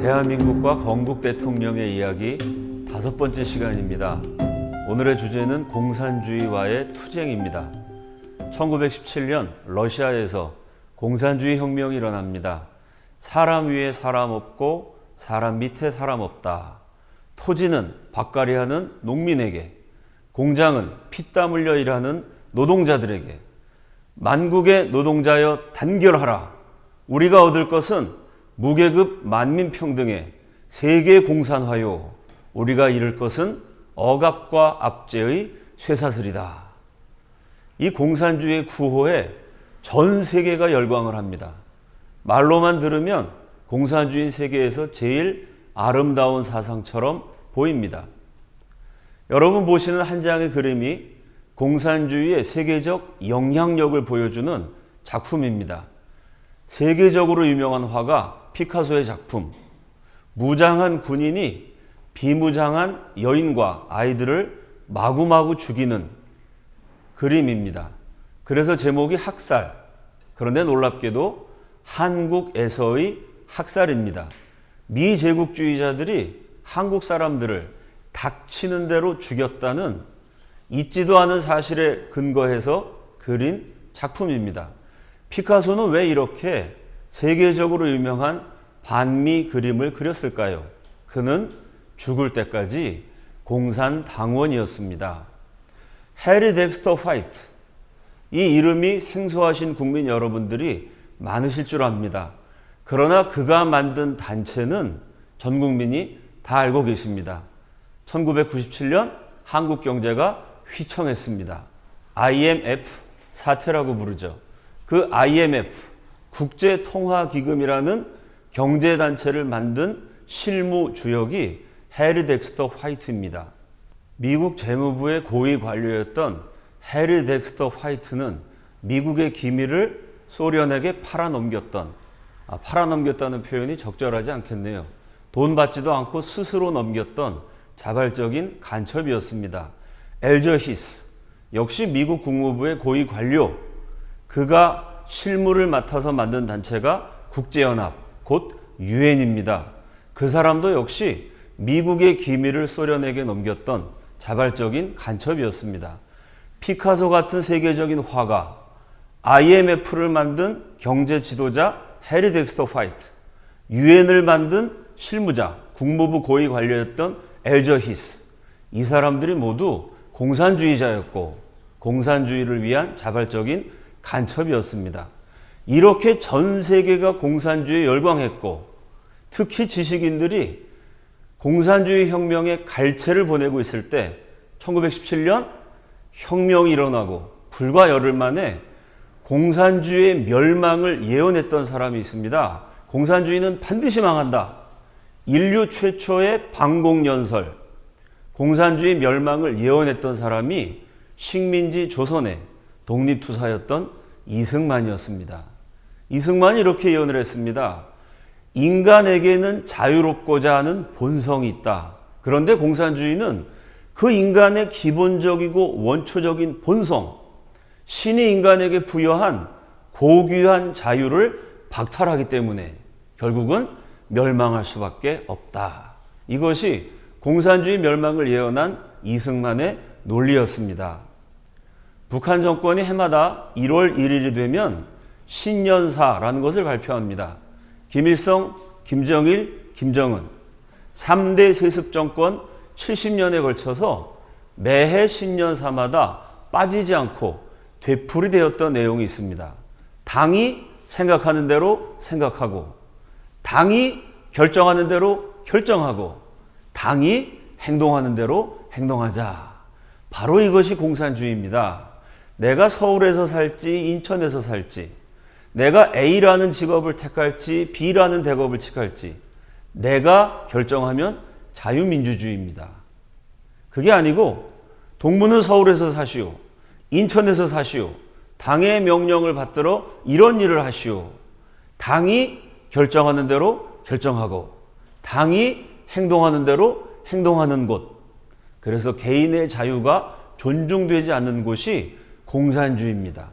대한민국과 건국 대통령의 이야기 5번째 시간입니다. 오늘의 주제는 공산주의와의 투쟁입니다. 1917년 러시아에서 공산주의 혁명이 일어납니다. 사람 위에 사람 없고 사람 밑에 사람 없다. 토지는 밭갈이 하는 농민에게, 공장은 피땀 흘려 일하는 노동자들에게, 만국의 노동자여 단결하라. 우리가 얻을 것은 무계급 만민평등의 세계 공산화요. 우리가 잃을 것은 억압과 압제의 쇠사슬이다. 이 공산주의 구호에 전 세계가 열광을 합니다. 말로만 들으면 공산주의 세계에서 제일 아름다운 사상처럼 보입니다. 여러분 보시는 한 장의 그림이 공산주의의 세계적 영향력을 보여주는 작품입니다. 세계적으로 유명한 화가 피카소의 작품, 무장한 군인이 비무장한 여인과 아이들을 마구마구 죽이는 그림입니다. 그래서 제목이 학살, 그런데 놀랍게도 한국에서의 학살입니다. 미제국주의자들이 한국 사람들을 닥치는 대로 죽였다는 있지도 않은 사실에 근거해서 그린 작품입니다. 피카소는 왜 이렇게 세계적으로 유명한 반미 그림을 그렸을까요? 그는 죽을 때까지 공산당원이었습니다. 해리 덱스터 화이트, 이 이름이 생소하신 국민 여러분들이 많으실 줄 압니다. 그러나 그가 만든 단체는 전 국민이 다 알고 계십니다. 1997년 한국 경제가 휘청했습니다. IMF 사태라고 부르죠. 그 IMF, 국제통화기금이라는 경제단체를 만든 실무주역이 해리 덱스터 화이트입니다. 미국 재무부의 고위 관료였던 해리 덱스터 화이트는 미국의 기밀을 소련에게 팔아넘겼다는 표현이 적절하지 않겠네요. 돈 받지도 않고 스스로 넘겼던 자발적인 간첩이었습니다. 엘저히스, 역시 미국 국무부의 고위 관료, 그가 실무를 맡아서 만든 단체가 국제연합, 곧 유엔입니다. 그 사람도 역시 미국의 기밀을 소련에게 넘겼던 자발적인 간첩이었습니다. 피카소 같은 세계적인 화가, IMF를 만든 경제 지도자 해리 덱스터 화이트, 유엔을 만든 실무자, 국무부 고위 관료였던 엘저히스, 이 사람들이 모두 공산주의자였고 공산주의를 위한 자발적인 간첩이었습니다. 이렇게 전 세계가 공산주의에 열광했고 특히 지식인들이 공산주의 혁명의 갈채를 보내고 있을 때 1917년 혁명이 일어나고 불과 열흘 만에 공산주의의 멸망을 예언했던 사람이 있습니다. 공산주의는 반드시 망한다. 인류 최초의 방공연설, 공산주의 멸망을 예언했던 사람이 식민지 조선의 독립투사였던 이승만이었습니다. 이승만이 이렇게 예언을 했습니다. 인간에게는 자유롭고자 하는 본성이 있다. 그런데 공산주의는 그 인간의 기본적이고 원초적인 본성, 신이 인간에게 부여한 고귀한 자유를 박탈하기 때문에 결국은 멸망할 수밖에 없다. 이것이 공산주의 멸망을 예언한 이승만의 논리였습니다. 북한 정권이 해마다 1월 1일이 되면 신년사라는 것을 발표합니다. 김일성, 김정일, 김정은 3대 세습 정권 70년에 걸쳐서 매해 신년사마다 빠지지 않고 되풀이되었던 내용이 있습니다. 당이 생각하는 대로 생각하고, 당이 결정하는 대로 결정하고, 당이 행동하는 대로 행동하자. 바로 이것이 공산주의입니다. 내가 서울에서 살지 인천에서 살지, 내가 A라는 직업을 택할지 B라는 대업을 택할지 내가 결정하면 자유민주주의입니다. 그게 아니고 동무는 서울에서 사시오, 인천에서 사시오, 당의 명령을 받들어 이런 일을 하시오, 당이 결정하는 대로 결정하고 당이 행동하는 대로 행동하는 곳, 그래서 개인의 자유가 존중되지 않는 곳이 공산주의입니다.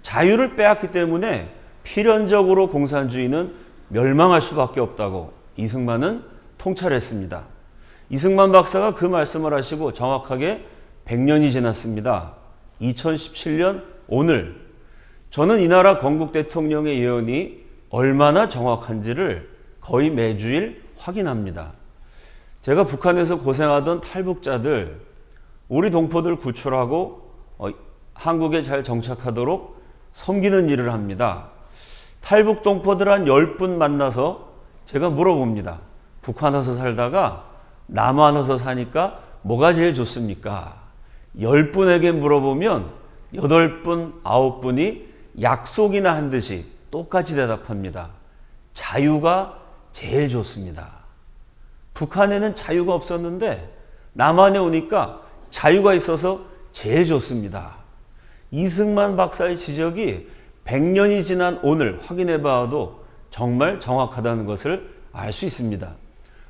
자유를 빼앗기 때문에 필연적으로 공산주의는 멸망할 수밖에 없다고 이승만은 통찰했습니다. 이승만 박사가 그 말씀을 하시고 정확하게 100년이 지났습니다. 2017년 오늘 저는 이 나라 건국 대통령의 예언이 얼마나 정확한지를 거의 매주일 확인합니다. 제가 북한에서 고생하던 탈북자들, 우리 동포들 구출하고 한국에 잘 정착하도록 섬기는 일을 합니다. 탈북 동포들 한 10분 만나서 제가 물어봅니다. 북한 와서 살다가 남한 와서 사니까 뭐가 제일 좋습니까? 10분에게 물어보면 8분, 9분이 약속이나 한 듯이 똑같이 대답합니다. 자유가 제일 좋습니다. 북한에는 자유가 없었는데 남한에 오니까 자유가 있어서 제일 좋습니다. 이승만 박사의 지적이 100년이 지난 오늘 확인해 봐도 정말 정확하다는 것을 알 수 있습니다.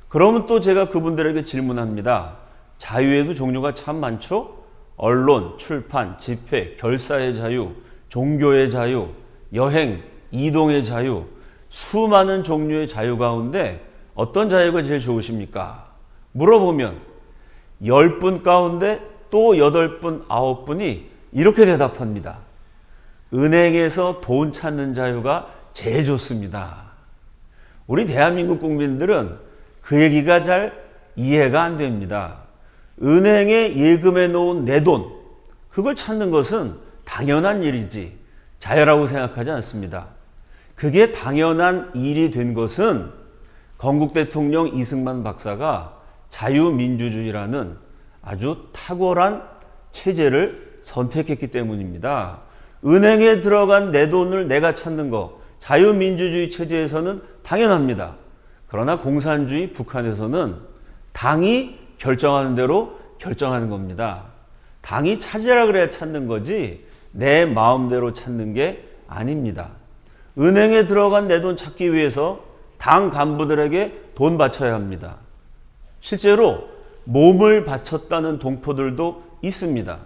그러면 또 제가 그분들에게 질문합니다. 자유에도 종류가 참 많죠? 언론, 출판, 집회, 결사의 자유, 종교의 자유, 여행, 이동의 자유, 수많은 종류의 자유 가운데 어떤 자유가 제일 좋으십니까? 물어보면 10분 가운데 또 8분, 9분이 이렇게 대답합니다. 은행에서 돈 찾는 자유가 제일 좋습니다. 우리 대한민국 국민들은 그 얘기가 잘 이해가 안 됩니다. 은행에 예금해 놓은 내 돈, 그걸 찾는 것은 당연한 일이지 자유라고 생각하지 않습니다. 그게 당연한 일이 된 것은 건국 대통령 이승만 박사가 자유민주주의라는 아주 탁월한 체제를 선택했기 때문입니다. 은행에 들어간 내 돈을 내가 찾는 거 자유민주주의 체제에서는 당연합니다. 그러나 공산주의 북한에서는 당이 결정하는 대로 결정하는 겁니다. 당이 찾으라 그래야 찾는 거지 내 마음대로 찾는 게 아닙니다. 은행에 들어간 내 돈 찾기 위해서 당 간부들에게 돈 바쳐야 합니다. 실제로 몸을 바쳤다는 동포들도 있습니다.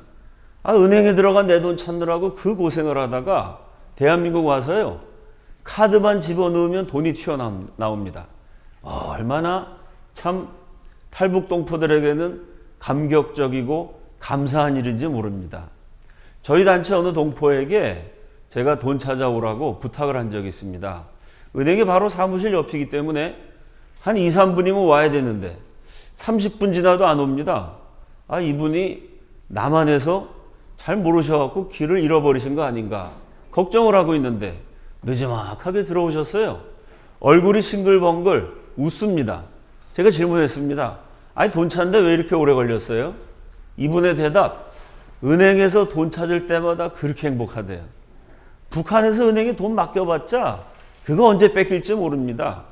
은행에 들어간 내 돈 찾느라고 그 고생을 하다가 대한민국 와서요. 카드만 집어넣으면 돈이 튀어나옵니다. 얼마나 참 탈북 동포들에게는 감격적이고 감사한 일인지 모릅니다. 저희 단체 어느 동포에게 제가 돈 찾아오라고 부탁을 한 적이 있습니다. 은행이 바로 사무실 옆이기 때문에 한 2, 3분이면 와야 되는데 30분 지나도 안 옵니다. 이분이 남한에서 잘 모르셔갖고 길을 잃어버리신 거 아닌가 걱정을 하고 있는데 늦지막하게 들어오셨어요. 얼굴이 싱글벙글 웃습니다. 제가 질문했습니다. 돈 찾는데 왜 이렇게 오래 걸렸어요? 이분의 대답, 은행에서 돈 찾을 때마다 그렇게 행복하대요. 북한에서 은행에 돈 맡겨봤자 그거 언제 뺏길지 모릅니다.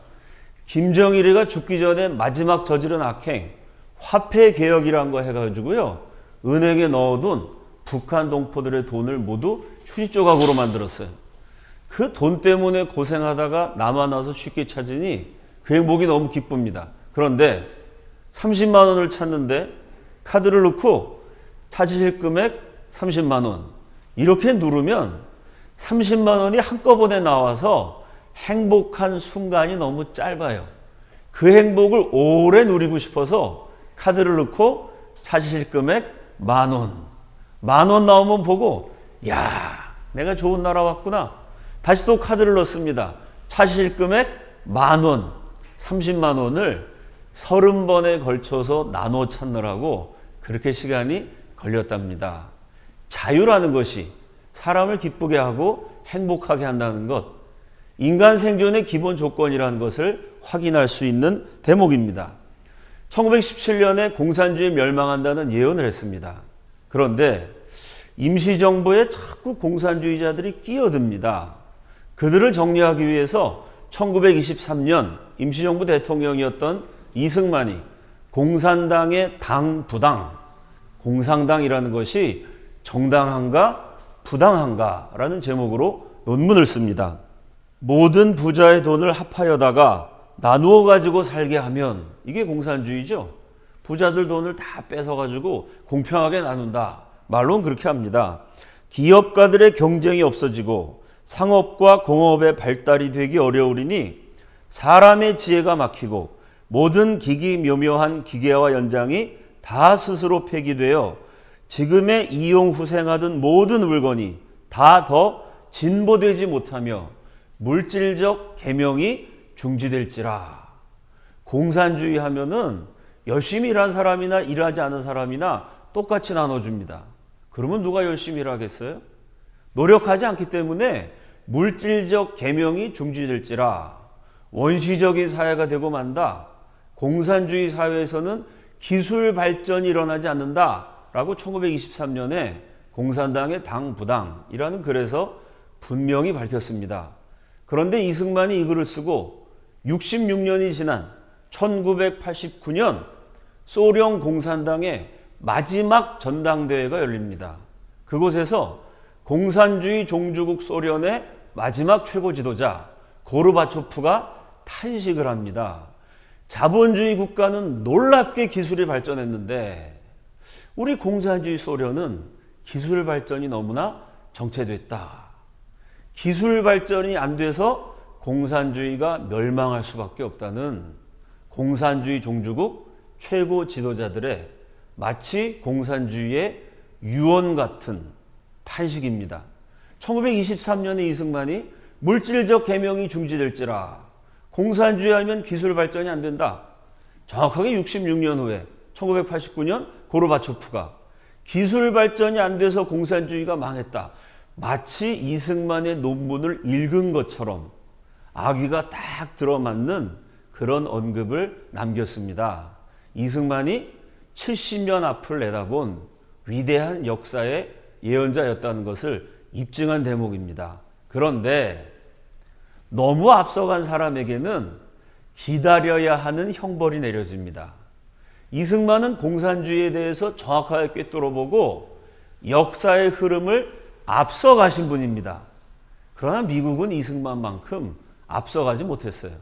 김정일이가 죽기 전에 마지막 저지른 악행, 화폐 개혁이란 거 해가지고요. 은행에 넣어둔 북한 동포들의 돈을 모두 휴지 조각으로 만들었어요. 그 돈 때문에 고생하다가 남한 와서 쉽게 찾으니 그 행복이 너무 기쁩니다. 그런데 30만 원을 찾는데 카드를 넣고 찾으실 금액 30만 원 이렇게 누르면 30만 원이 한꺼번에 나와서 행복한 순간이 너무 짧아요. 그 행복을 오래 누리고 싶어서 카드를 넣고 찾으실 금액 10,000원. 10,000원 나오면 보고 내가 좋은 나라 왔구나. 다시 또 카드를 넣습니다. 찾으실 금액 10,000원. 30만 원을 30번에 걸쳐서 나눠 찾느라고 그렇게 시간이 걸렸답니다. 자유라는 것이 사람을 기쁘게 하고 행복하게 한다는 것, 인간 생존의 기본 조건이라는 것을 확인할 수 있는 대목입니다. 1917년에 공산주의 멸망한다는 예언을 했습니다. 그런데 임시정부에 자꾸 공산주의자들이 끼어듭니다. 그들을 정리하기 위해서 1923년 임시정부 대통령이었던 이승만이 공산당의 당부당, 공산당이라는 것이 정당한가 부당한가라는 제목으로 논문을 씁니다. 모든 부자의 돈을 합하여다가 나누어 가지고 살게 하면 이게 공산주의죠. 부자들 돈을 다 뺏어가지고 공평하게 나눈다. 말로는 그렇게 합니다. 기업가들의 경쟁이 없어지고 상업과 공업의 발달이 되기 어려우리니 사람의 지혜가 막히고 모든 기기묘묘한 기계와 연장이 다 스스로 폐기되어 지금의 이용 후생하던 모든 물건이 다 더 진보되지 못하며 물질적 계명이 중지될지라. 공산주의 하면은 열심히 일한 사람이나 일하지 않은 사람이나 똑같이 나눠줍니다. 그러면 누가 열심히 일하겠어요? 노력하지 않기 때문에 물질적 계명이 중지될지라. 원시적인 사회가 되고 만다. 공산주의 사회에서는 기술 발전이 일어나지 않는다 라고 1923년에 공산당의 당부당이라는 글에서 분명히 밝혔습니다. 그런데 이승만이 이 글을 쓰고 66년이 지난 1989년 소련 공산당의 마지막 전당대회가 열립니다. 그곳에서 공산주의 종주국 소련의 마지막 최고 지도자 고르바초프가 탄식을 합니다. 자본주의 국가는 놀랍게 기술이 발전했는데 우리 공산주의 소련은 기술 발전이 너무나 정체됐다. 기술 발전이 안 돼서 공산주의가 멸망할 수밖에 없다는 공산주의 종주국 최고 지도자들의 마치 공산주의의 유언 같은 탄식입니다. 1923년에 이승만이 물질적 계명이 중지될지라. 공산주의 하면 기술 발전이 안 된다. 정확하게 66년 후에 1989년 고르바초프가 기술 발전이 안 돼서 공산주의가 망했다. 마치 이승만의 논문을 읽은 것처럼 아귀가 딱 들어맞는 그런 언급을 남겼습니다. 이승만이 70년 앞을 내다본 위대한 역사의 예언자였다는 것을 입증한 대목입니다. 그런데 너무 앞서간 사람에게는 기다려야 하는 형벌이 내려집니다. 이승만은 공산주의에 대해서 정확하게 꿰뚫어보고 역사의 흐름을 앞서가신 분입니다. 그러나 미국은 이승만만큼 앞서가지 못했어요.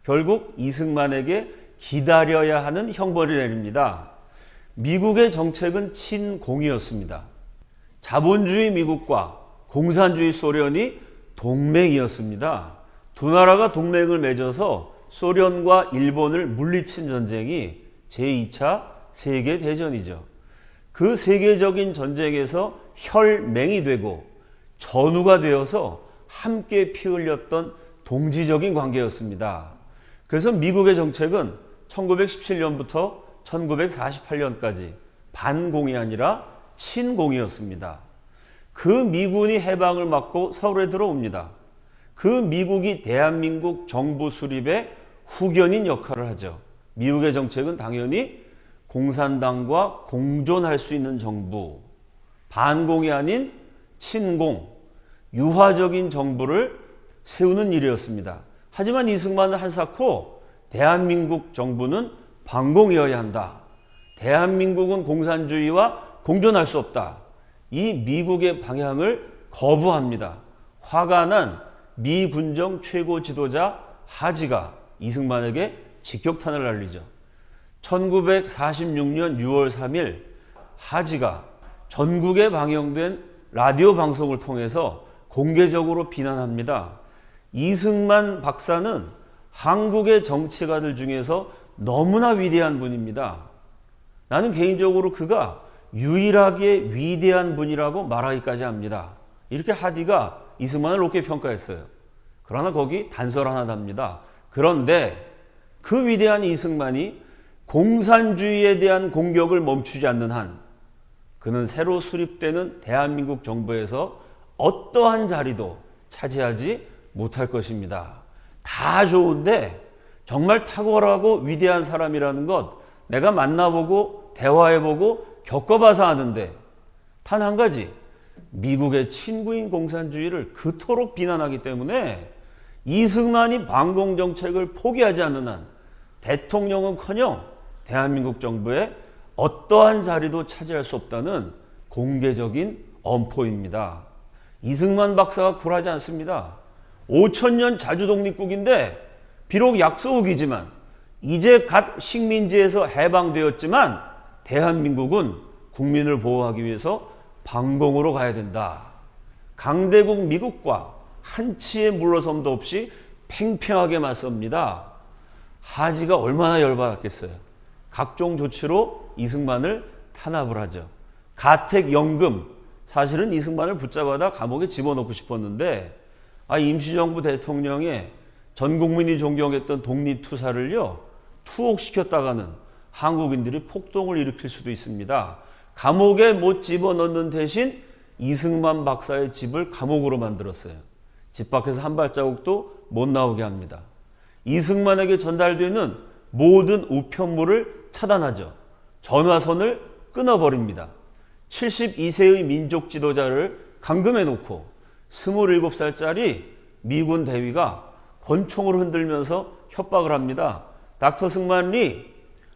결국 이승만에게 기다려야 하는 형벌이 내립니다. 미국의 정책은 친공이었습니다. 자본주의 미국과 공산주의 소련이 동맹이었습니다. 두 나라가 동맹을 맺어서 소련과 일본을 물리친 전쟁이 제2차 세계대전이죠. 그 세계적인 전쟁에서 혈맹이 되고 전우가 되어서 함께 피 흘렸던 동지적인 관계였습니다. 그래서 미국의 정책은 1917년부터 1948년까지 반공이 아니라 친공이었습니다. 그 미군이 해방을 막고 서울에 들어옵니다. 그 미국이 대한민국 정부 수립의 후견인 역할을 하죠. 미국의 정책은 당연히 공산당과 공존할 수 있는 정부, 반공이 아닌 친공, 유화적인 정부를 세우는 일이었습니다. 하지만 이승만은 한사코 대한민국 정부는 반공이어야 한다. 대한민국은 공산주의와 공존할 수 없다. 이 미국의 방향을 거부합니다. 화가 난 미 군정 최고 지도자 하지가 이승만에게 직격탄을 날리죠. 1946년 6월 3일 하지가 전국에 방영된 라디오 방송을 통해서 공개적으로 비난합니다. 이승만 박사는 한국의 정치가들 중에서 너무나 위대한 분입니다. 나는 개인적으로 그가 유일하게 위대한 분이라고 말하기까지 합니다. 이렇게 하디가 이승만을 높게 평가했어요. 그러나 거기 단서 하나 답니다. 그런데 그 위대한 이승만이 공산주의에 대한 공격을 멈추지 않는 한 그는 새로 수립되는 대한민국 정부에서 어떠한 자리도 차지하지 못할 것입니다. 다 좋은데 정말 탁월하고 위대한 사람이라는 것 내가 만나보고 대화해보고 겪어봐서 아는데 단 한 가지, 미국의 친구인 공산주의를 그토록 비난하기 때문에 이승만이 반공정책을 포기하지 않는 한 대통령은커녕 대한민국 정부의 어떠한 자리도 차지할 수 없다는 공개적인 엄포입니다. 이승만 박사가 굴하지 않습니다. 5천년 자주독립국인데 비록 약소국이지만 이제 갓 식민지에서 해방되었지만 대한민국은 국민을 보호하기 위해서 반공으로 가야 된다. 강대국 미국과 한치의 물러섬도 없이 팽팽하게 맞섭니다. 하지가 얼마나 열받았겠어요. 각종 조치로 이승만을 탄압을 하죠. 가택연금, 사실은 이승만을 붙잡아다 감옥에 집어넣고 싶었는데 임시정부 대통령의 전 국민이 존경했던 독립투사를요 투옥시켰다가는 한국인들이 폭동을 일으킬 수도 있습니다. 감옥에 못 집어넣는 대신 이승만 박사의 집을 감옥으로 만들었어요. 집 밖에서 한 발자국도 못 나오게 합니다. 이승만에게 전달되는 모든 우편물을 차단하죠. 전화선을 끊어버립니다. 72세의 민족 지도자를 감금해 놓고 27살짜리 미군 대위가 권총을 흔들면서 협박을 합니다. 닥터 승만 리,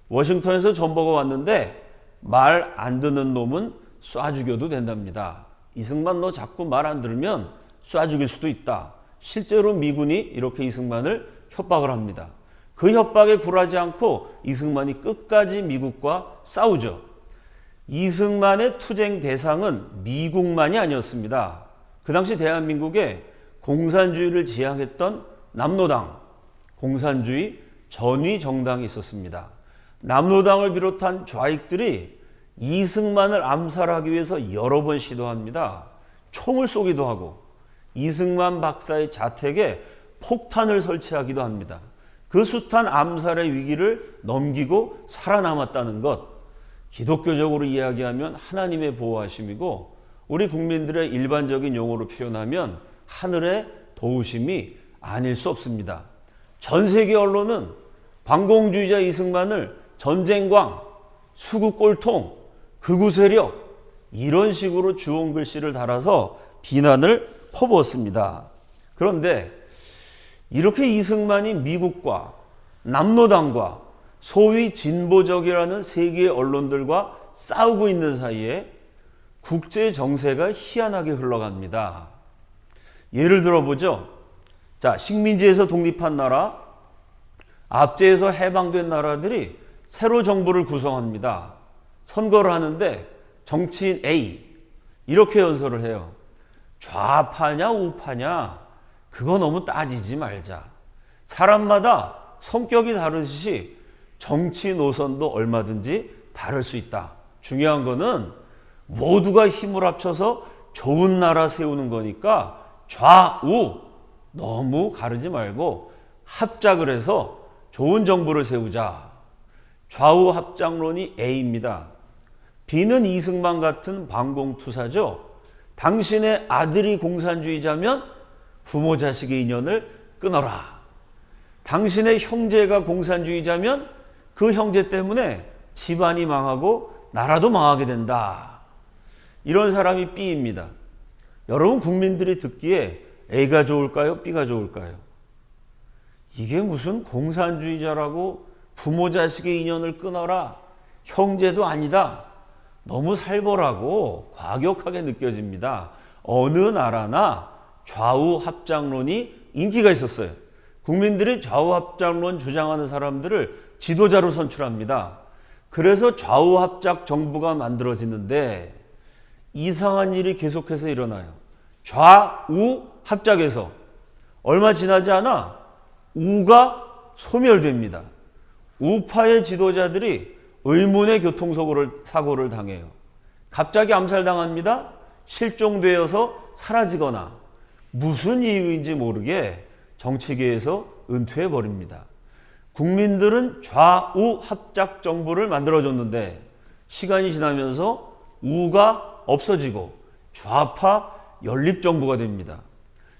워싱턴에서 전보가 왔는데 말 안 듣는 놈은 쏴 죽여도 된답니다. 이승만 너 자꾸 말 안 들으면 쏴 죽일 수도 있다. 실제로 미군이 이렇게 이승만을 협박을 합니다. 그 협박에 굴하지 않고 이승만이 끝까지 미국과 싸우죠. 이승만의 투쟁 대상은 미국만이 아니었습니다. 그 당시 대한민국에 공산주의를 지향했던 남로당, 공산주의 전위 정당이 있었습니다. 남로당을 비롯한 좌익들이 이승만을 암살하기 위해서 여러 번 시도합니다. 총을 쏘기도 하고 이승만 박사의 자택에 폭탄을 설치하기도 합니다. 그 숱한 암살의 위기를 넘기고 살아남았다는 것, 기독교적으로 이야기하면 하나님의 보호하심이고 우리 국민들의 일반적인 용어로 표현하면 하늘의 도우심이 아닐 수 없습니다. 전 세계 언론은 반공주의자 이승만을 전쟁광, 수구꼴통, 극우 세력 이런 식으로 주홍 글씨를 달아서 비난을 퍼부었습니다. 그런데 이렇게 이승만이 미국과 남로당과 소위 진보적이라는 세계의 언론들과 싸우고 있는 사이에 국제 정세가 희한하게 흘러갑니다. 예를 들어보죠. 자, 식민지에서 독립한 나라, 압제에서 해방된 나라들이 새로 정부를 구성합니다. 선거를 하는데 정치인 A 이렇게 연설을 해요. 좌파냐 우파냐 그거 너무 따지지 말자. 사람마다 성격이 다르듯이 정치 노선도 얼마든지 다를 수 있다. 중요한 거는 모두가 힘을 합쳐서 좋은 나라 세우는 거니까 좌우 너무 가르지 말고 합작을 해서 좋은 정부를 세우자. 좌우 합작론이 A입니다. B는 이승만 같은 반공투사죠. 당신의 아들이 공산주의자면 부모 자식의 인연을 끊어라. 당신의 형제가 공산주의자면 그 형제 때문에 집안이 망하고 나라도 망하게 된다. 이런 사람이 B입니다. 여러분 국민들이 듣기에 A가 좋을까요? B가 좋을까요? 이게 무슨 공산주의자라고 부모 자식의 인연을 끊어라. 형제도 아니다. 너무 살벌하고 과격하게 느껴집니다. 어느 나라나 좌우 합작론이 인기가 있었어요. 국민들이 좌우 합작론 주장하는 사람들을 지도자로 선출합니다. 그래서 좌우 합작 정부가 만들어지는데 이상한 일이 계속해서 일어나요. 좌우 합작에서 얼마 지나지 않아 우가 소멸됩니다. 우파의 지도자들이 의문의 교통사고를 당해요. 갑자기 암살당합니다. 실종되어서 사라지거나 무슨 이유인지 모르게 정치계에서 은퇴해버립니다. 국민들은 좌우 합작 정부를 만들어줬는데 시간이 지나면서 우가 없어지고 좌파 연립정부가 됩니다.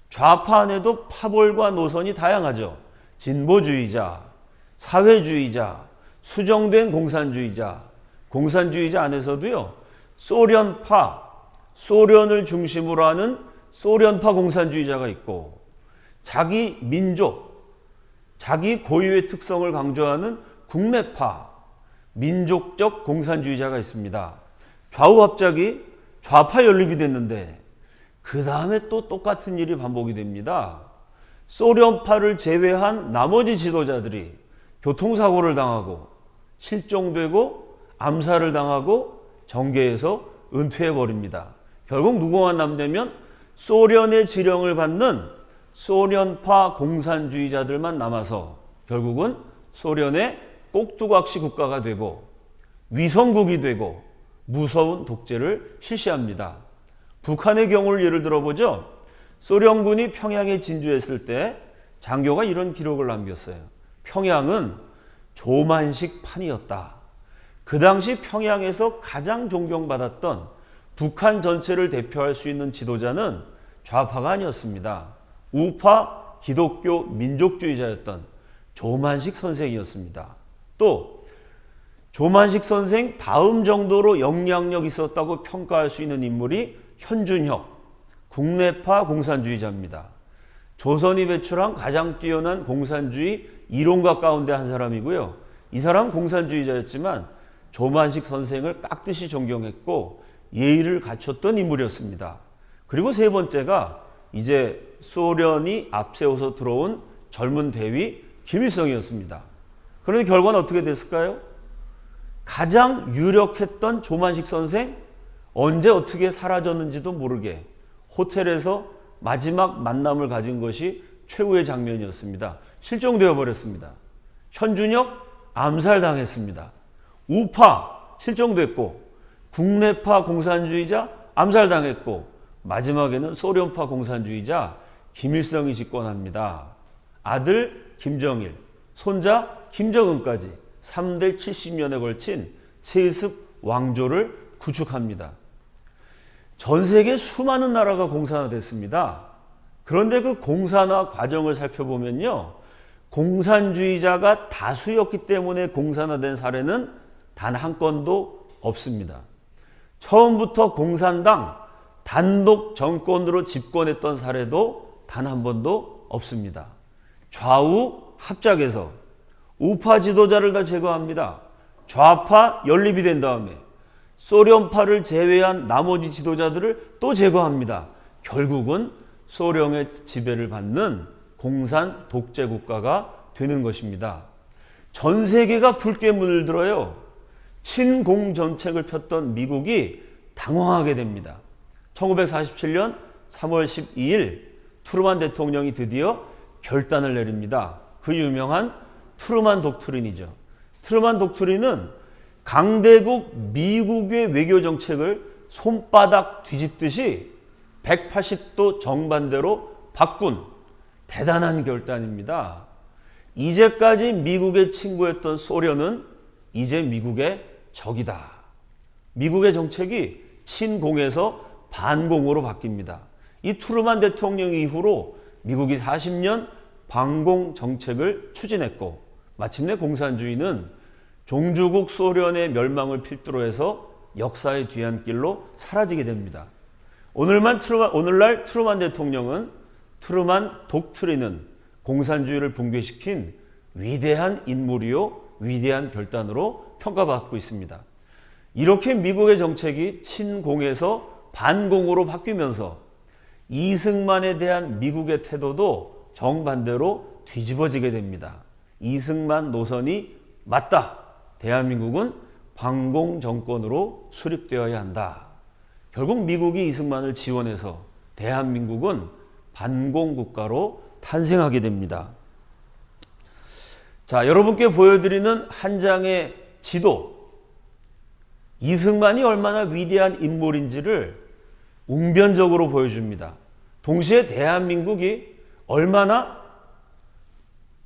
좌파 안에도 파벌과 노선이 다양하죠. 진보주의자, 사회주의자, 수정된 공산주의자, 공산주의자 안에서도요, 소련파, 소련을 중심으로 하는 소련파 공산주의자가 있고, 자기 민족, 자기 고유의 특성을 강조하는 국내파, 민족적 공산주의자가 있습니다. 좌우 합작이 좌파 연립이 됐는데, 그 다음에 또 똑같은 일이 반복이 됩니다. 소련파를 제외한 나머지 지도자들이 교통사고를 당하고 실종되고 암살을 당하고 정계에서 은퇴해버립니다. 결국 누구만 남냐면 소련의 지령을 받는 소련파 공산주의자들만 남아서 결국은 소련의 꼭두각시 국가가 되고 위성국이 되고 무서운 독재를 실시합니다. 북한의 경우를 예를 들어보죠. 소련군이 평양에 진주했을 때 장교가 이런 기록을 남겼어요. 평양은 조만식 판이었다. 그 당시 평양에서 가장 존경받았던 북한 전체를 대표할 수 있는 지도자는 좌파가 아니었습니다. 우파 기독교 민족주의자였던 조만식 선생이었습니다. 또 조만식 선생 다음 정도로 영향력 있었다고 평가할 수 있는 인물이 현준혁 국내파 공산주의자입니다. 조선이 배출한 가장 뛰어난 공산주의 이론가 가운데 한 사람이고요. 이 사람은 공산주의자였지만 조만식 선생을 깍듯이 존경했고 예의를 갖췄던 인물이었습니다. 그리고 세 번째가 이제 소련이 앞세워서 들어온 젊은 대위 김일성이었습니다. 그런데 결과는 어떻게 됐을까요? 가장 유력했던 조만식 선생 언제 어떻게 사라졌는지도 모르게 호텔에서 마지막 만남을 가진 것이 최후의 장면이었습니다. 실종되어 버렸습니다. 현준혁 암살당했습니다. 우파 실종됐고 국내파 공산주의자 암살당했고 마지막에는 소련파 공산주의자 김일성이 집권합니다. 아들 김정일, 손자 김정은까지 3대 70년에 걸친 세습 왕조를 구축합니다. 전 세계 수많은 나라가 공산화됐습니다. 그런데 그 공산화 과정을 살펴보면요. 공산주의자가 다수였기 때문에 공산화된 사례는 단 한 건도 없습니다. 처음부터 공산당 단독 정권으로 집권했던 사례도 단 한 번도 없습니다. 좌우 합작해서 우파 지도자를 다 제거합니다. 좌파 연립이 된 다음에 소련파를 제외한 나머지 지도자들을 또 제거합니다. 결국은 소련의 지배를 받는 공산 독재 국가가 되는 것입니다. 전 세계가 붉게 문을 들어요. 친공 정책을 폈던 미국이 당황하게 됩니다. 1947년 3월 12일 트루만 대통령이 드디어 결단을 내립니다. 그 유명한 트루만 독트린이죠. 트루만 독트린은 강대국 미국의 외교 정책을 손바닥 뒤집듯이 180도 정반대로 바꾼 대단한 결단입니다. 이제까지 미국의 친구였던 소련은 이제 미국의 적이다. 미국의 정책이 친공에서 반공으로 바뀝니다. 이 트루만 대통령 이후로 미국이 40년 반공 정책을 추진했고 마침내 공산주의는 종주국 소련의 멸망을 필두로 해서 역사의 뒤안길로 사라지게 됩니다. 오늘날 트루만 대통령은 트루만 독트린은 공산주의를 붕괴시킨 위대한 인물이요 위대한 결단으로 평가받고 있습니다. 이렇게 미국의 정책이 친공에서 반공으로 바뀌면서 이승만에 대한 미국의 태도도 정반대로 뒤집어지게 됩니다. 이승만 노선이 맞다. 대한민국은 반공 정권으로 수립되어야 한다. 결국 미국이 이승만을 지원해서 대한민국은 반공 국가로 탄생하게 됩니다. 자, 여러분께 보여드리는 한 장의 지도. 이승만이 얼마나 위대한 인물인지를 웅변적으로 보여줍니다. 동시에 대한민국이 얼마나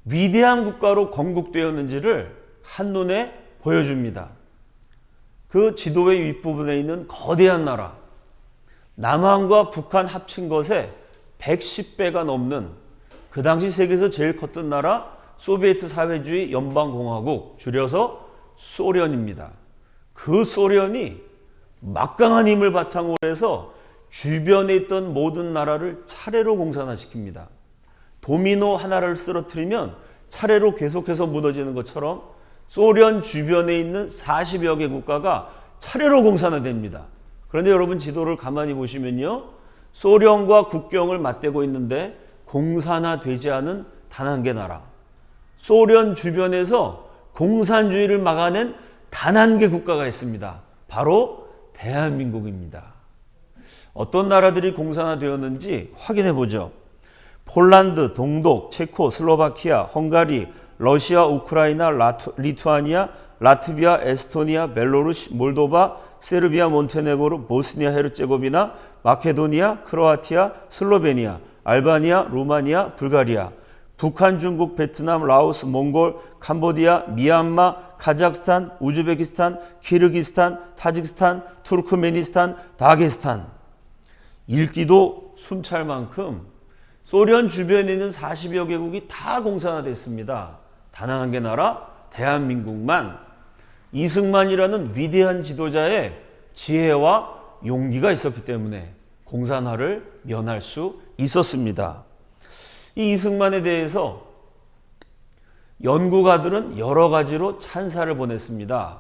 위대한 국가로 건국되었는지를 한눈에 보여줍니다. 그 지도의 윗부분에 있는 거대한 나라, 남한과 북한 합친 것에 110배가 넘는 그 당시 세계에서 제일 컸던 나라 소비에트 사회주의 연방공화국, 줄여서 소련입니다. 그 소련이 막강한 힘을 바탕으로 해서 주변에 있던 모든 나라를 차례로 공산화시킵니다. 도미노 하나를 쓰러뜨리면 차례로 계속해서 무너지는 것처럼 소련 주변에 있는 40여 개 국가가 차례로 공산화됩니다. 그런데 여러분 지도를 가만히 보시면요. 소련과 국경을 맞대고 있는데 공산화되지 않은 단 한 개 나라. 소련 주변에서 공산주의를 막아낸 단 한 개 국가가 있습니다. 바로 대한민국입니다. 어떤 나라들이 공산화되었는지 확인해 보죠. 폴란드, 동독, 체코, 슬로바키아, 헝가리, 러시아, 우크라이나, 리투아니아, 라트비아, 에스토니아, 벨로루시, 몰도바, 세르비아, 몬테네그로, 보스니아, 헤르체고비나, 마케도니아, 크로아티아, 슬로베니아, 알바니아, 루마니아, 불가리아, 북한, 중국, 베트남, 라오스, 몽골, 캄보디아, 미얀마, 카자흐스탄, 우즈베키스탄, 키르기스탄, 타지키스탄, 투르크메니스탄, 다게스탄. 읽기도 숨찰 만큼 소련 주변에 있는 40여 개국이 다 공산화됐습니다. 단 한 개 나라 대한민국만 이승만이라는 위대한 지도자의 지혜와 용기가 있었기 때문에 공산화를 면할 수 있었습니다. 이 이승만에 대해서 연구가들은 여러 가지로 찬사를 보냈습니다.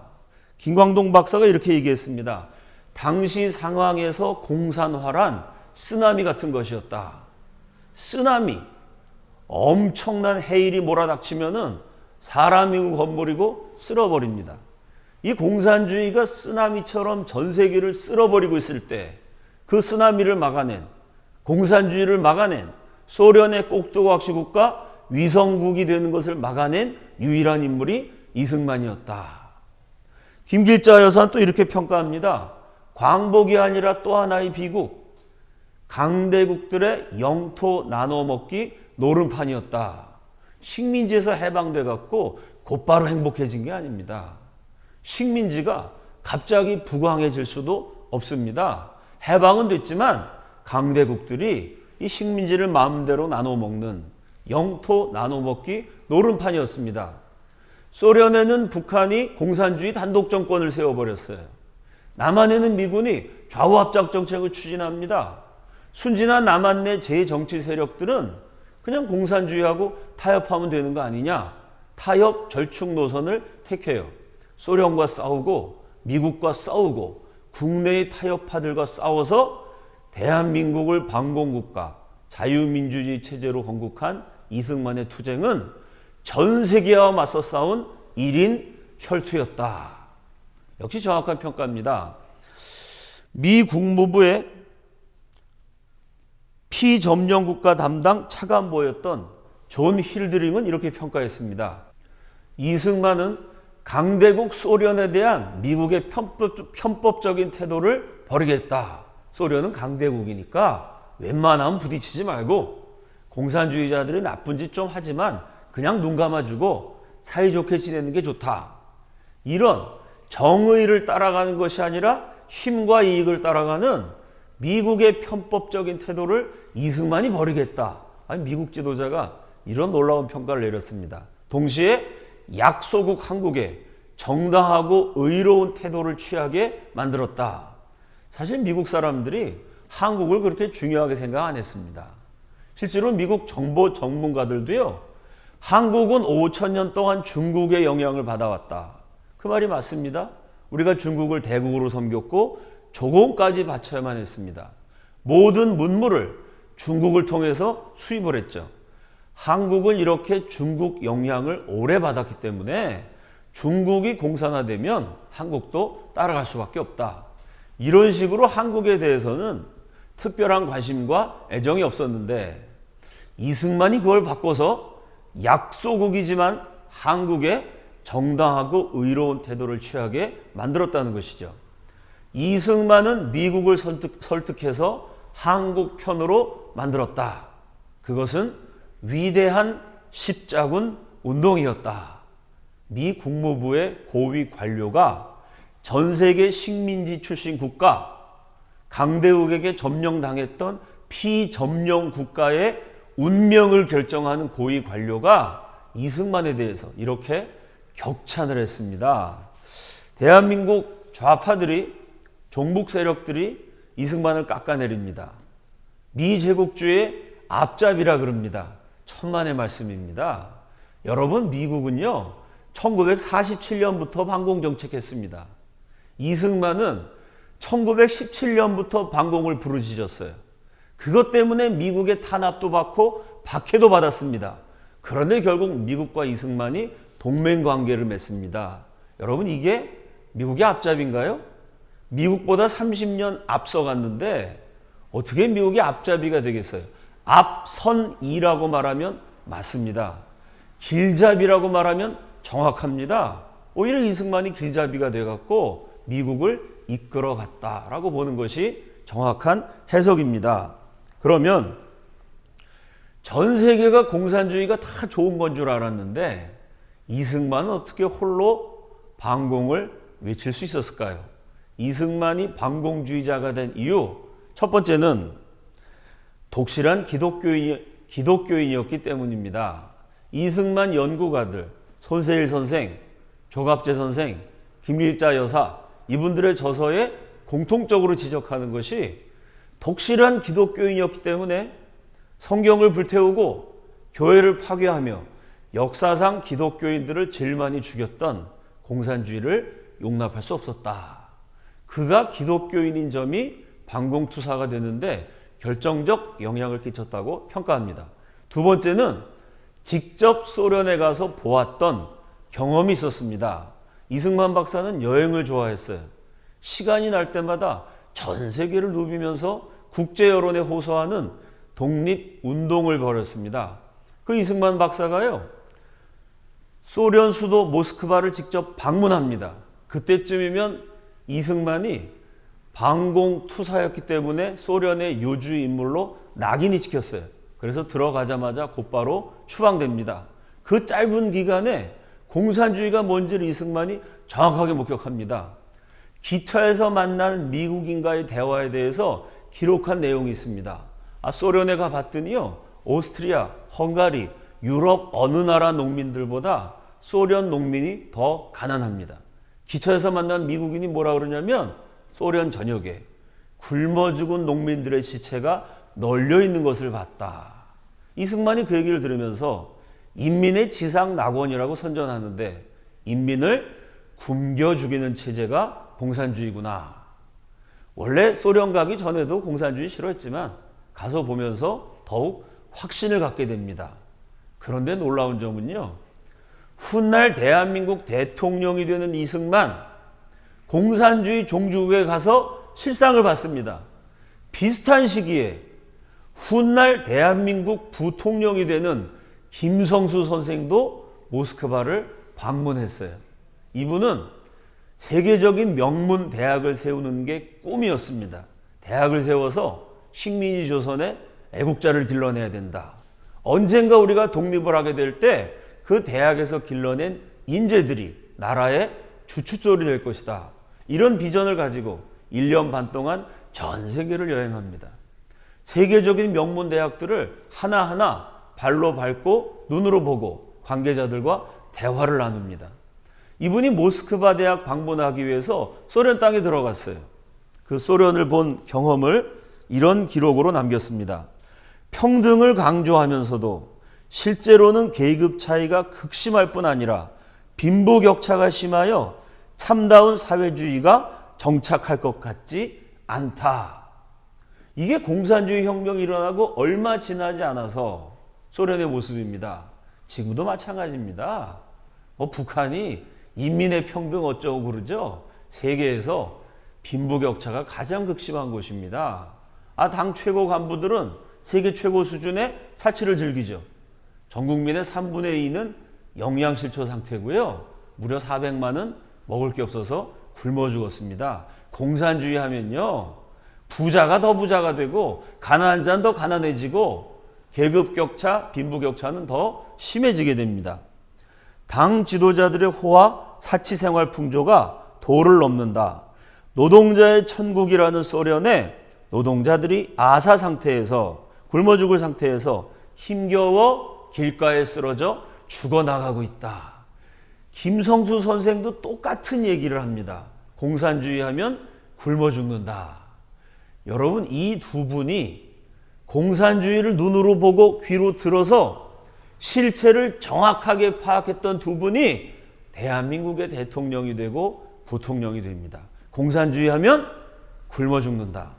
김광동 박사가 이렇게 얘기했습니다. 당시 상황에서 공산화란 쓰나미 같은 것이었다. 쓰나미, 엄청난 해일이 몰아닥치면은 사람이고 건물이고 쓸어버립니다. 이 공산주의가 쓰나미처럼 전 세계를 쓸어버리고 있을 때 그 쓰나미를 막아낸, 공산주의를 막아낸 소련의 꼭두각시 국가 위성국이 되는 것을 막아낸 유일한 인물이 이승만이었다. 김길자 여사는 또 이렇게 평가합니다. 광복이 아니라 또 하나의 비국, 강대국들의 영토 나눠먹기 노름판이었다. 식민지에서 해방돼 갖고 곧바로 행복해진 게 아닙니다. 식민지가 갑자기 부강해질 수도 없습니다. 해방은 됐지만 강대국들이 이 식민지를 마음대로 나눠먹는 영토 나눠먹기 노름판이었습니다. 소련에는 북한이 공산주의 단독 정권을 세워버렸어요. 남한에는 미군이 좌우합작 정책을 추진합니다. 순진한 남한 내 제정치 세력들은 그냥 공산주의하고 타협하면 되는 거 아니냐. 타협 절충 노선을 택해요. 소련과 싸우고 미국과 싸우고 국내의 타협파들과 싸워서 대한민국을 반공국가 자유민주주의 체제로 건국한 이승만의 투쟁은 전 세계와 맞서 싸운 1인 혈투였다. 역시 정확한 평가입니다. 미 국무부의 피점령국가 담당 차관보였던 존 힐드링은 이렇게 평가했습니다. 이승만은 강대국 소련에 대한 미국의 편법적인 태도를 버리겠다. 소련은 강대국이니까 웬만하면 부딪히지 말고 공산주의자들이 나쁜 짓 좀 하지만 그냥 눈 감아주고 사이좋게 지내는 게 좋다. 이런 정의를 따라가는 것이 아니라 힘과 이익을 따라가는 미국의 편법적인 태도를 이승만이 버리겠다. 아니, 미국 지도자가 이런 놀라운 평가를 내렸습니다. 동시에 약소국 한국에 정당하고 의로운 태도를 취하게 만들었다. 사실 미국 사람들이 한국을 그렇게 중요하게 생각 안 했습니다. 실제로 미국 정보 전문가들도요, 한국은 5,000년 동안 중국의 영향을 받아왔다. 그 말이 맞습니다. 우리가 중국을 대국으로 섬겼고 조공까지 바쳐야만 했습니다. 모든 문물을 중국을 통해서 수입을 했죠. 한국은 이렇게 중국 영향을 오래 받았기 때문에 중국이 공산화되면 한국도 따라갈 수밖에 없다. 이런 식으로 한국에 대해서는 특별한 관심과 애정이 없었는데 이승만이 그걸 바꿔서 약소국이지만 한국에 정당하고 의로운 태도를 취하게 만들었다는 것이죠. 이승만은 미국을 설득해서 한국 편으로 만들었다. 그것은 위대한 십자군 운동이었다. 미 국무부의 고위 관료가 전 세계 식민지 출신 국가, 강대국에게 점령당했던 피점령 국가의 운명을 결정하는 고위 관료가 이승만에 대해서 이렇게 격찬을 했습니다. 대한민국 좌파들이, 종북 세력들이 이승만을 깎아내립니다. 미제국주의 앞잡이라 그럽니다. 천만의 말씀입니다. 여러분, 미국은요 1947년부터 반공정책했습니다. 이승만은 1917년부터 반공을 부르짖었어요. 그것 때문에 미국의 탄압도 받고 박해도 받았습니다. 그런데 결국 미국과 이승만이 동맹관계를 맺습니다. 여러분, 이게 미국의 앞잡이인가요? 미국보다 30년 앞서갔는데 어떻게 미국의 앞잡이가 되겠어요? 앞선이라고 말하면 맞습니다. 길잡이라고 말하면 정확합니다. 오히려 이승만이 길잡이가 돼갖고 미국을 이끌어갔다라고 보는 것이 정확한 해석입니다. 그러면 전 세계가 공산주의가 다 좋은 건 줄 알았는데 이승만은 어떻게 홀로 반공을 외칠 수 있었을까요? 이승만이 반공주의자가 된 이유, 첫 번째는 독실한 기독교인이었기 때문입니다. 이승만 연구가들, 손세일 선생, 조갑재 선생, 김일자 여사, 이분들의 저서에 공통적으로 지적하는 것이 독실한 기독교인이었기 때문에 성경을 불태우고 교회를 파괴하며 역사상 기독교인들을 제일 많이 죽였던 공산주의를 용납할 수 없었다. 그가 기독교인인 점이 반공투사가 되는데 결정적 영향을 끼쳤다고 평가합니다. 두 번째는 직접 소련에 가서 보았던 경험이 있었습니다. 이승만 박사는 여행을 좋아했어요. 시간이 날 때마다 전 세계를 누비면서 국제 여론에 호소하는 독립운동을 벌였습니다. 그 이승만 박사가요, 소련 수도 모스크바를 직접 방문합니다. 그때쯤이면 이승만이 반공투사였기 때문에 소련의 요주 인물로 낙인이 찍혔어요. 그래서 들어가자마자 곧바로 추방됩니다. 그 짧은 기간에 공산주의가 뭔지를 이승만이 정확하게 목격합니다. 기차에서 만난 미국인과의 대화에 대해서 기록한 내용이 있습니다. 소련에 가봤더니요, 오스트리아, 헝가리, 유럽 어느 나라 농민들보다 소련 농민이 더 가난합니다. 기차에서 만난 미국인이 뭐라 그러냐면 소련 전역에 굶어 죽은 농민들의 시체가 널려 있는 것을 봤다. 이승만이 그 얘기를 들으면서 인민의 지상 낙원이라고 선전하는데 인민을 굶겨 죽이는 체제가 공산주의구나. 원래 소련 가기 전에도 공산주의 싫어했지만 가서 보면서 더욱 확신을 갖게 됩니다. 그런데 놀라운 점은요, 훗날 대한민국 대통령이 되는 이승만, 공산주의 종주국에 가서 실상을 봤습니다. 비슷한 시기에 훗날 대한민국 부통령이 되는 김성수 선생도 모스크바를 방문했어요. 이분은 세계적인 명문 대학을 세우는 게 꿈이었습니다. 대학을 세워서 식민지 조선에 애국자를 길러내야 된다. 언젠가 우리가 독립을 하게 될 때 그 대학에서 길러낸 인재들이 나라의 주춧돌이 될 것이다. 이런 비전을 가지고 1년 반 동안 전 세계를 여행합니다. 세계적인 명문 대학들을 하나하나 발로 밟고 눈으로 보고 관계자들과 대화를 나눕니다. 이분이 모스크바 대학 방문하기 위해서 소련 땅에 들어갔어요. 그 소련을 본 경험을 이런 기록으로 남겼습니다. 평등을 강조하면서도 실제로는 계급 차이가 극심할 뿐 아니라 빈부격차가 심하여 참다운 사회주의가 정착할 것 같지 않다. 이게 공산주의 혁명이 일어나고 얼마 지나지 않아서 소련의 모습입니다. 지금도 마찬가지입니다. 북한이 인민의 평등 어쩌고 그러죠. 세계에서 빈부격차가 가장 극심한 곳입니다. 당 최고 간부들은 세계 최고 수준의 사치를 즐기죠. 전 국민의 3분의 2는 영양실조 상태고요. 무려 400만은 먹을 게 없어서 굶어 죽었습니다. 공산주의 하면요, 부자가 더 부자가 되고 가난한 자는 더 가난해지고 계급격차, 빈부격차는 더 심해지게 됩니다. 당 지도자들의 호화, 사치생활 풍조가 도를 넘는다. 노동자의 천국이라는 소련에 노동자들이 아사 상태에서, 굶어 죽을 상태에서 힘겨워 길가에 쓰러져 죽어나가고 있다. 김성수 선생도 똑같은 얘기를 합니다. 공산주의 하면 굶어 죽는다. 여러분, 이 두 분이 공산주의를 눈으로 보고 귀로 들어서 실체를 정확하게 파악했던 두 분이 대한민국의 대통령이 되고 부통령이 됩니다. 공산주의 하면 굶어 죽는다.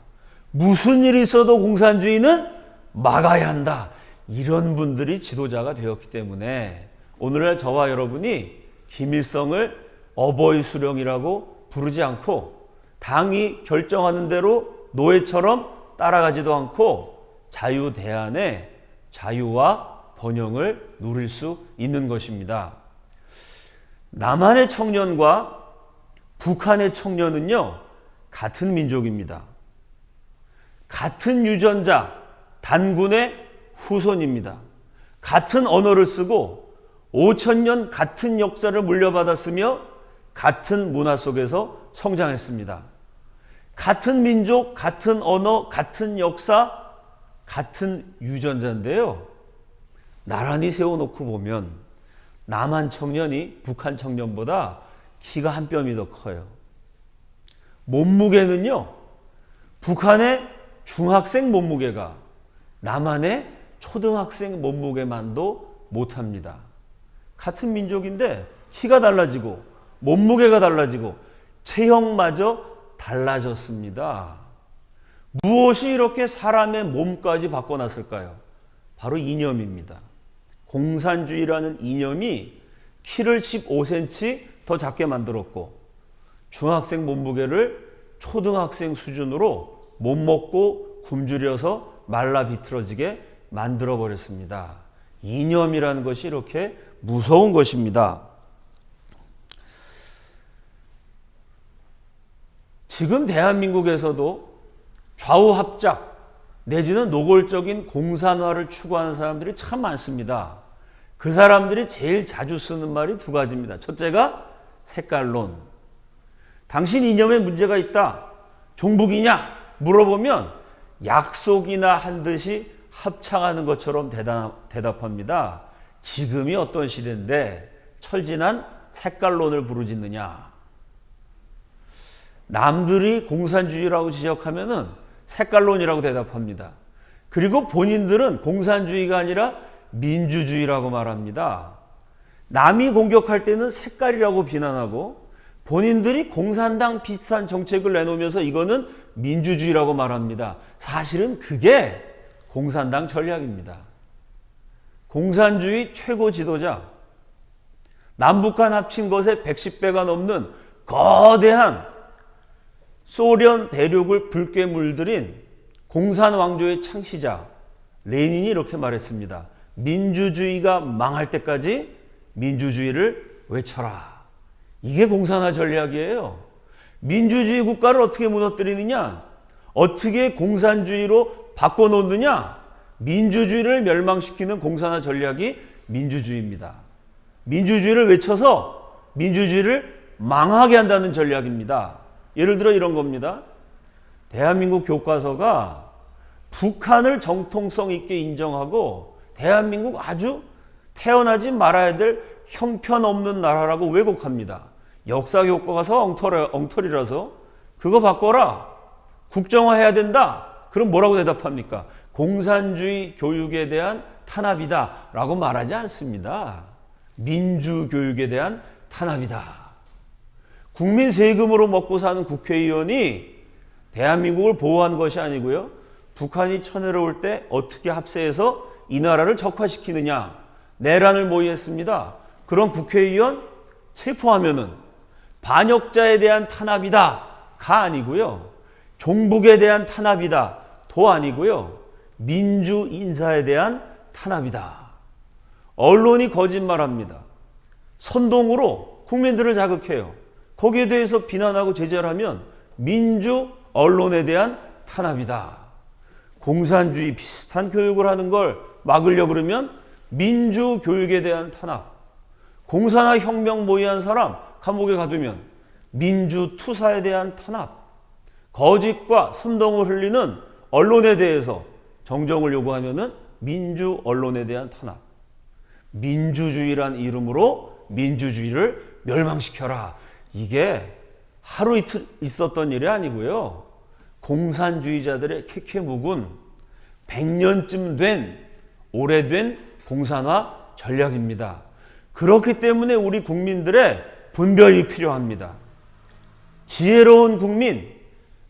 무슨 일이 있어도 공산주의는 막아야 한다. 이런 분들이 지도자가 되었기 때문에 오늘날 저와 여러분이 김일성을 어버이 수령이라고 부르지 않고 당이 결정하는 대로 노예처럼 따라가지도 않고 자유 대안의 자유와 번영을 누릴 수 있는 것입니다. 남한의 청년과 북한의 청년은요, 같은 민족입니다. 같은 유전자, 단군의 후손입니다. 같은 언어를 쓰고 5,000년 같은 역사를 물려받았으며 같은 문화 속에서 성장했습니다. 같은 민족, 같은 언어, 같은 역사, 같은 유전자인데요. 나란히 세워놓고 보면 남한 청년이 북한 청년보다 키가 한 뼘이 더 커요. 몸무게는요, 북한의 중학생 몸무게가 남한의 초등학생 몸무게만도 못합니다. 같은 민족인데 키가 달라지고 몸무게가 달라지고 체형마저 달라졌습니다. 무엇이 이렇게 사람의 몸까지 바꿔놨을까요? 바로 이념입니다. 공산주의라는 이념이 키를 15cm 더 작게 만들었고 중학생 몸무게를 초등학생 수준으로 못 먹고 굶주려서 말라 비틀어지게 만들어 버렸습니다. 이념이라는 것이 이렇게 무서운 것입니다. 지금 대한민국에서도 좌우 합작 내지는 노골적인 공산화를 추구하는 사람들이 참 많습니다. 그 사람들이 제일 자주 쓰는 말이 두 가지입니다. 첫째가 색깔론. 당신 이념에 문제가 있다. 종북이냐? 물어보면 약속이나 한 듯이 합창하는 것처럼 대답합니다. 지금이 어떤 시대인데 철진한 색깔론을 부르짖느냐. 남들이 공산주의라고 지적하면은 색깔론이라고 대답합니다. 그리고 본인들은 공산주의가 아니라 민주주의라고 말합니다. 남이 공격할 때는 색깔이라고 비난하고 본인들이 공산당 비슷한 정책을 내놓으면서 이거는 민주주의라고 말합니다. 사실은 그게 공산당 전략입니다. 공산주의 최고 지도자, 남북한 합친 것에 110배가 넘는 거대한 소련 대륙을 붉게 물들인 공산왕조의 창시자 레닌이 이렇게 말했습니다. 민주주의가 망할 때까지 민주주의를 외쳐라. 이게 공산화 전략이에요. 민주주의 국가를 어떻게 무너뜨리느냐? 어떻게 공산주의로 바꿔놓느냐? 민주주의를 멸망시키는 공산화 전략이 민주주의입니다. 민주주의를 외쳐서 민주주의를 망하게 한다는 전략입니다. 예를 들어 이런 겁니다. 대한민국 교과서가 북한을 정통성 있게 인정하고 대한민국 아주 태어나지 말아야 될 형편없는 나라라고 왜곡합니다. 역사 교과서 엉터리라서 그거 바꿔라. 국정화해야 된다. 그럼 뭐라고 대답합니까? 공산주의 교육에 대한 탄압이다 라고 말하지 않습니다. 민주교육에 대한 탄압이다. 국민 세금으로 먹고 사는 국회의원이 대한민국을 보호한 것이 아니고요. 북한이 쳐내려올 때 어떻게 합세해서 이 나라를 적화시키느냐. 내란을 모의했습니다. 그런 국회의원 체포하면은 반역자에 대한 탄압이다가 아니고요. 종북에 대한 탄압이다 도 아니고요. 민주 인사에 대한 탄압이다. 언론이 거짓말합니다. 선동으로 국민들을 자극해요. 거기에 대해서 비난하고 제재를 하면 민주 언론에 대한 탄압이다. 공산주의 비슷한 교육을 하는 걸 막으려고 그러면 민주 교육에 대한 탄압. 공산화 혁명 모의한 사람 감옥에 가두면 민주 투사에 대한 탄압. 거짓과 선동을 흘리는 언론에 대해서 정정을 요구하면은 민주 언론에 대한 탄압. 민주주의란 이름으로 민주주의를 멸망시켜라. 이게 하루 이틀 있었던 일이 아니고요. 공산주의자들의 캐캐묵은 100년쯤 된 오래된 공산화 전략입니다. 그렇기 때문에 우리 국민들의 분별이 필요합니다. 지혜로운 국민,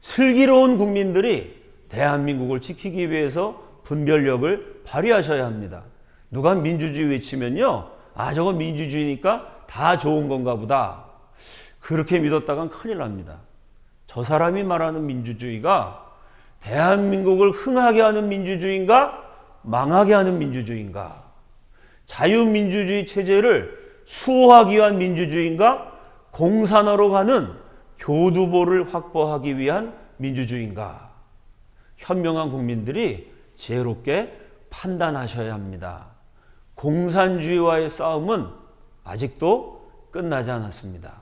슬기로운 국민들이 대한민국을 지키기 위해서 분별력을 발휘하셔야 합니다. 누가 민주주의 외치면요. 아, 저건 민주주의니까 다 좋은 건가 보다. 그렇게 믿었다간 큰일 납니다. 저 사람이 말하는 민주주의가 대한민국을 흥하게 하는 민주주의인가? 망하게 하는 민주주의인가? 자유민주주의 체제를 수호하기 위한 민주주의인가? 공산화로 가는 교두보를 확보하기 위한 민주주의인가? 현명한 국민들이 지혜롭게 판단하셔야 합니다. 공산주의와의 싸움은 아직도 끝나지 않았습니다.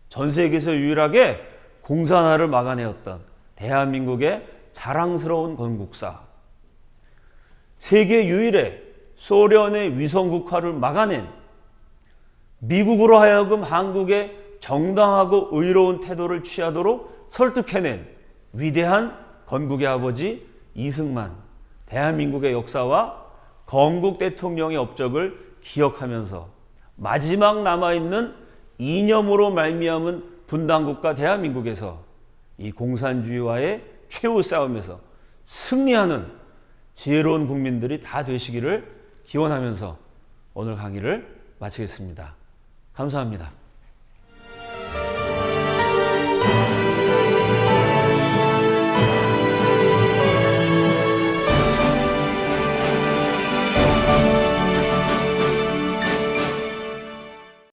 전 세계에서 유일하게 공산화를 막아내었던 대한민국의 자랑스러운 건국사, 세계 유일의 소련의 위성국화를 막아낸, 미국으로 하여금 한국의 정당하고 의로운 태도를 취하도록 설득해낸 위대한 건국의 아버지 이승만, 대한민국의 역사와 건국 대통령의 업적을 기억하면서 마지막 남아있는 이념으로 말미암은 분단국가 대한민국에서 이 공산주의와의 최후 싸움에서 승리하는 지혜로운 국민들이 다 되시기를 기원하면서 오늘 강의를 마치겠습니다. 감사합니다.